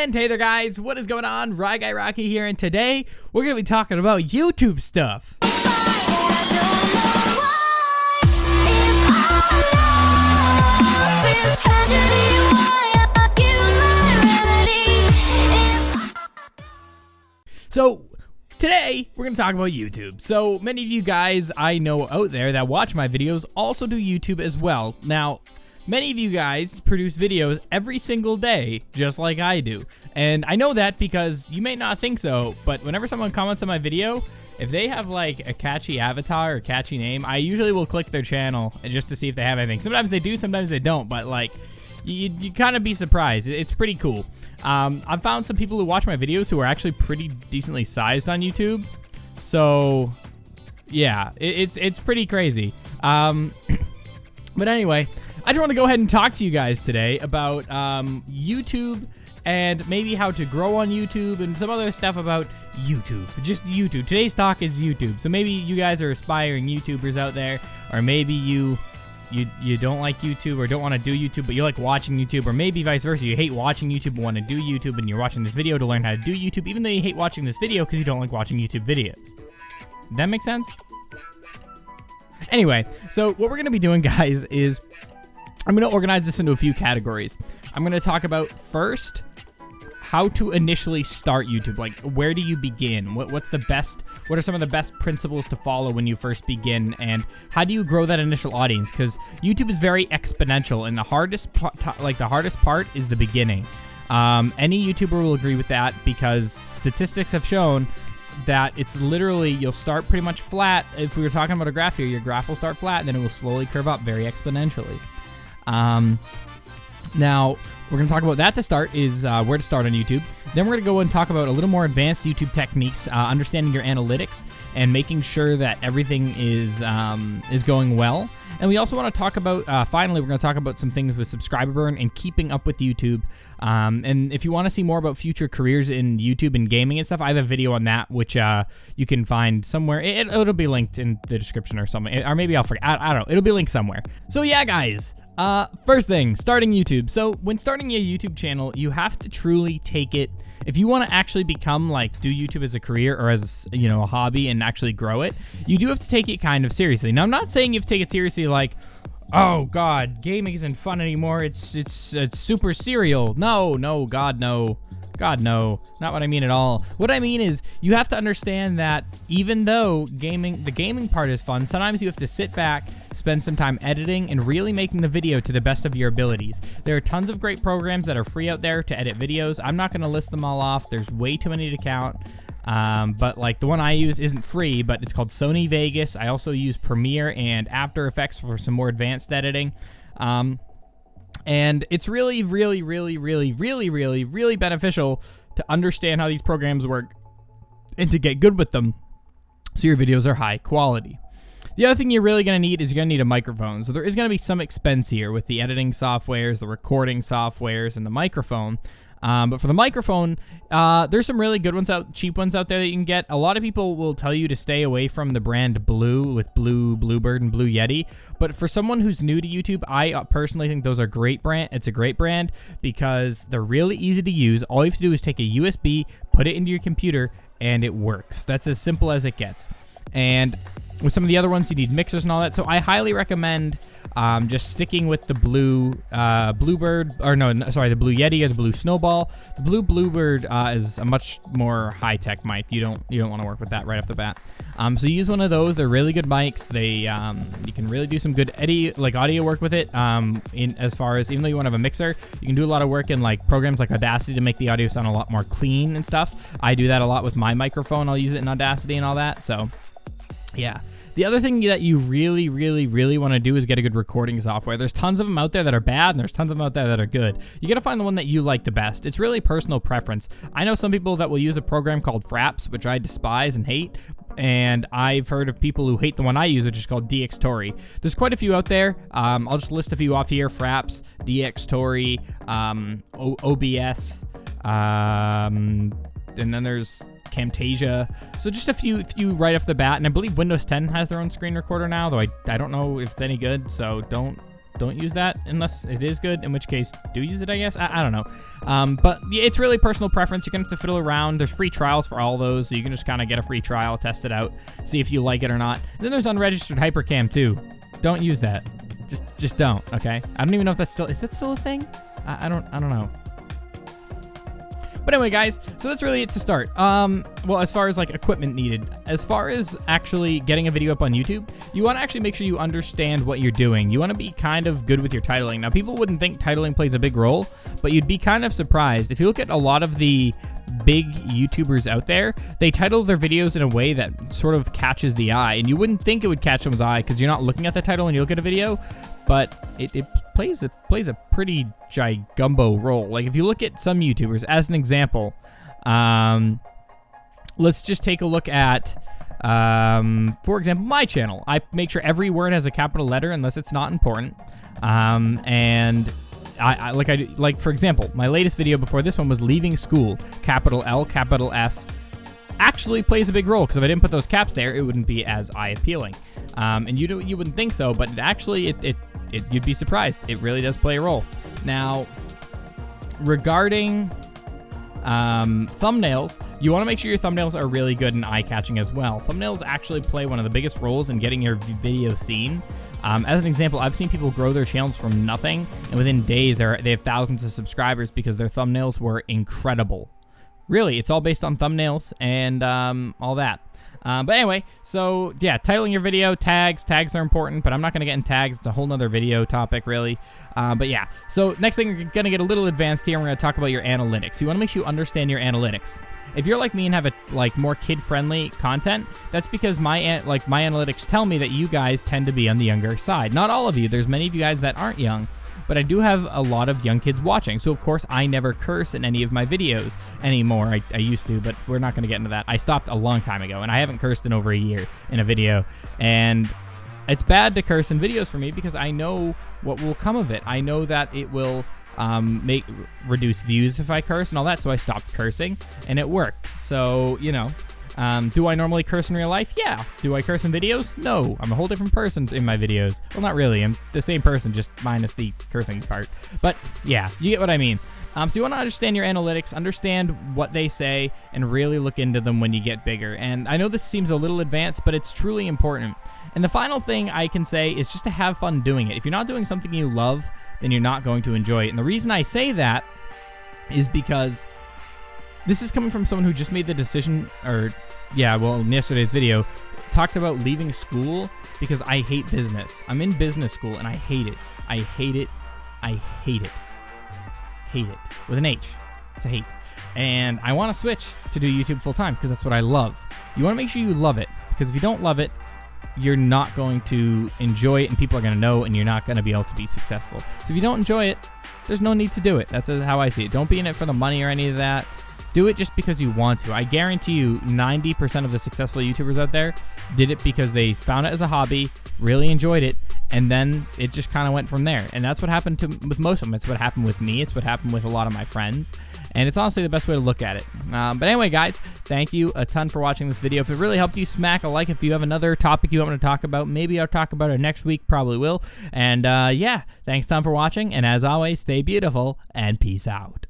And hey there guys, what is going on? Rye Guy Rocky here, and today we're going to be talking about YouTube stuff. So today we're going to talk about YouTube. So many of you guys I know out there that watch my videos also do YouTube as well. Now, many of you guys produce videos every single day, just like I do. And I know that because you may not think so, but whenever someone comments on my video, if they have like a catchy avatar or catchy name, I usually will click their channel just to see if they have anything. Sometimes they do, sometimes they don't, but like, you kind of be surprised. It's pretty cool. I've found some people who watch my videos who are actually pretty decently sized on YouTube. So, yeah, it's pretty crazy. But anyway, I just want to go ahead and talk to you guys today about YouTube and maybe how to grow on YouTube and some other stuff about YouTube. Just YouTube. Today's talk is YouTube. So maybe you guys are aspiring YouTubers out there, or maybe you don't like YouTube or don't want to do YouTube, but you like watching YouTube, or maybe vice versa. You hate watching YouTube but want to do YouTube, and you're watching this video to learn how to do YouTube, even though you hate watching this video because you don't like watching YouTube videos. That make sense? Anyway, so what we're going to be doing, guys, is I'm going to organize this into a few categories. I'm going to talk about first how to initially start YouTube. Like, where do you begin? What are some of the best principles to follow when you first begin, and how do you grow that initial audience? Because YouTube is very exponential, and the hardest part is the beginning. Any YouTuber will agree with that, because statistics have shown that it's literally, you'll start pretty much flat. If we were talking about a graph here, your graph will start flat, and then it will slowly curve up very exponentially. Now, we're going to talk about that to start, is where to start on YouTube. Then we're going to go and talk about a little more advanced YouTube techniques, understanding your analytics, and making sure that everything is going well. And we also want to talk about, finally, we're going to talk about some things with subscriber burn and keeping up with YouTube. And if you want to see more about future careers in YouTube and gaming and stuff, I have a video on that, which you can find somewhere. It'll be linked in the description or something, or maybe I'll forget. I don't know. It'll be linked somewhere. So yeah, guys. First thing, starting YouTube. So when starting a YouTube channel, you have to truly take it, if you want to actually become, like, do YouTube as a career or as, you know, a hobby and actually grow it, you do have to take it kind of seriously. Now, I'm not saying you have to take it seriously like, oh God, gaming isn't fun anymore, it's super serial. No, God, no. God, no. Not what I mean at all. What I mean is, you have to understand that even though the gaming part is fun, sometimes you have to sit back, spend some time editing, and really making the video to the best of your abilities. There are tons of great programs that are free out there to edit videos. I'm not going to list them all off. There's way too many to count. But like the one I use isn't free, but it's called Sony Vegas. I also use Premiere and After Effects for some more advanced editing. And it's really, really, really, really, really, really, really beneficial to understand how these programs work and to get good with them so your videos are high quality. The other thing you're really going to need is you're going to need a microphone. So there is going to be some expense here with the editing softwares, the recording softwares, and the microphone. But for the microphone, there's some really good ones cheap ones out there that you can get. A lot of people will tell you to stay away from the brand Blue with Bluebird and Blue Yeti. But for someone who's new to YouTube, I personally think those are great brand. It's a great brand because they're really easy to use. All you have to do is take a USB, put it into your computer, and it works. That's as simple as it gets. And with some of the other ones, you need mixers and all that. So I highly recommend just sticking with the the Blue Yeti or the Blue Snowball. The Blue Bluebird is a much more high-tech mic. You don't want to work with that right off the bat. So use one of those. They're really good mics. They you can really do some good audio work with it. As far as, even though you want to have a mixer, you can do a lot of work in like programs like Audacity to make the audio sound a lot more clean and stuff. I do that a lot with my microphone. I'll use it in Audacity and all that. So yeah. The other thing that you really, really, really want to do is get a good recording software. There's tons of them out there that are bad, and there's tons of them out there that are good. You got to find the one that you like the best. It's really personal preference. I know some people that will use a program called Fraps, which I despise and hate, and I've heard of people who hate the one I use, which is called DxTory. There's quite a few out there. I'll just list a few off here. Fraps, DxTory, OBS, and then there's Camtasia. So just a few right off the bat, and I believe Windows 10 has their own screen recorder now, though I don't know if it's any good, so don't don't use that unless it is good, in which case do use it, I guess. I don't know. But yeah, it's really personal preference. You're gonna have to fiddle around. There's free trials for all those, so you can just kind of get a free trial, test it out, see if you like it or not. And then there's unregistered hypercam too. Don't use that. Just don't, okay? I don't even know if that's is that still a thing? I don't know. But anyway, guys, so that's really it to start. Well, as far as like equipment needed, as far as actually getting a video up on YouTube, you want to actually make sure you understand what you're doing. You want to be kind of good with your titling. Now, people wouldn't think titling plays a big role, but you'd be kind of surprised. If you look at a lot of the big YouTubers out there, they title their videos in a way that sort of catches the eye, and you wouldn't think it would catch someone's eye because you're not looking at the title when you look at a video, but it plays a pretty gigumbo role. Like if you look at some YouTubers, as an example, let's just take a look at, for example, my channel. I make sure every word has a capital letter unless it's not important, and like for example, my latest video before this one was leaving school, capital L, capital S, actually plays a big role, because if I didn't put those caps there, it wouldn't be as eye appealing. And you wouldn't think so, but actually you'd be surprised. It really does play a role. Now, regarding thumbnails, you want to make sure your thumbnails are really good and eye-catching as well. Thumbnails actually play one of the biggest roles in getting your video seen. As an example, I've seen people grow their channels from nothing, and within days they have thousands of subscribers because their thumbnails were incredible. Really, it's all based on thumbnails and all that. But anyway, so yeah, titling your video, tags are important, but I'm not going to get in tags. It's a whole nother video topic, really. But yeah, so next thing, we're going to get a little advanced here. We're going to talk about your analytics. You want to make sure you understand your analytics. If you're like me and have a more kid-friendly content, that's because my analytics tell me that you guys tend to be on the younger side. Not all of you. There's many of you guys that aren't young, but I do have a lot of young kids watching. So of course I never curse in any of my videos anymore. I used to, but we're not gonna get into that. I stopped a long time ago, and I haven't cursed in over a year in a video. And it's bad to curse in videos for me because I know what will come of it. I know that it will reduce views if I curse and all that, so I stopped cursing, and it worked. So, you know, do I normally curse in real life? Yeah. Do I curse in videos? No. I'm a whole different person in my videos. Well, not really. I'm the same person, just minus the cursing part. But yeah, you get what I mean. So you want to understand your analytics, understand what they say, and really look into them when you get bigger. And I know this seems a little advanced, but it's truly important. And the final thing I can say is just to have fun doing it. If you're not doing something you love, then you're not going to enjoy it. And the reason I say that is because this is coming from someone who just made the decision, or yeah, well, in yesterday's video, talked about leaving school because I hate business. I'm in business school and I hate it. I hate it. I hate it. Hate it. With an H. It's a hate. And I want to switch to do YouTube full time because that's what I love. You want to make sure you love it, because if you don't love it, you're not going to enjoy it, and people are going to know, and you're not going to be able to be successful. So if you don't enjoy it, there's no need to do it. That's how I see it. Don't be in it for the money or any of that. Do it just because you want to. I guarantee you 90% of the successful YouTubers out there did it because they found it as a hobby, really enjoyed it, and then it just kind of went from there. And that's what happened with most of them. It's what happened with me. It's what happened with a lot of my friends. And it's honestly the best way to look at it. But anyway, guys, thank you a ton for watching this video. If it really helped you, smack a like. If you have another topic you want me to talk about, maybe I'll talk about it next week. Probably will. And yeah, thanks a ton for watching. And as always, stay beautiful and peace out.